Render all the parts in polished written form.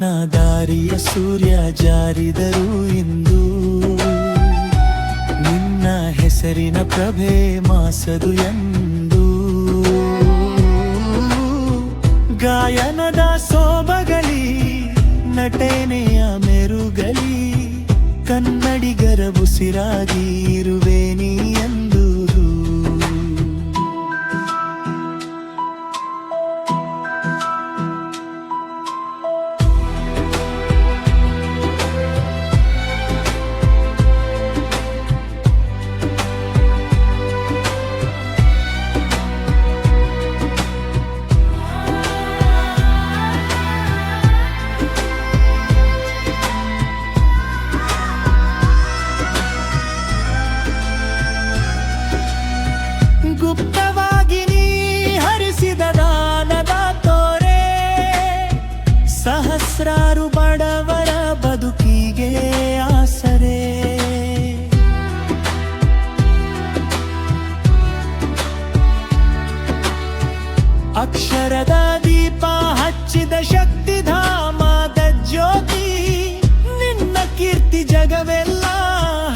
ದಾರಿಯ ಸೂರ್ಯ ಜಾರಿದರು ಇಂದು ನಿನ್ನ ಹೆಸರಿನ ಪ್ರಭೆ ಮಾಸದು ಎಂದು ಗಾಯನದ ಸೋಬಗಲಿ ನಟನೆಯ ಮೆರುಗಲಿ ಕನ್ನಡಿಗರ ಉಸಿರಾಗಿ ಇರುವೆ ನೀ ಎಂದು ಗುಪ್ತವಾಗಿ ನೀ ಹರಿಸಿದ ದಾನದ ತೋರೆ ಸಹಸ್ರಾರು ಬಡವರ ಬದುಕಿಗೆ ಆಸರೆ ಅಕ್ಷರದ ದೀಪ ಹಚ್ಚಿದ ಶಕ್ತಿಧಾಮದ ಜ್ಯೋತಿ ನಿನ್ನ ಕೀರ್ತಿ ಜಗವೆಲ್ಲ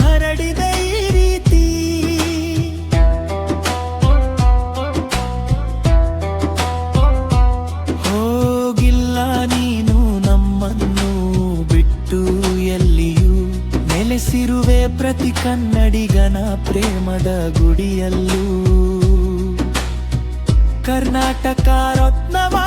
ಹರಡಿದೆ ಈ ರೀತಿ ಹೋಗಿಲ್ಲ ನೀನು ನಮ್ಮನ್ನು ಬಿಟ್ಟು ಎಲ್ಲಿಯೂ ನೆಲೆಸಿರುವೆ ಪ್ರತಿ ಕನ್ನಡಿಗನ ಪ್ರೇಮದ ಗುಡಿಯಲ್ಲೂ ಕರ್ನಾಟಕ ರತ್ನವಾ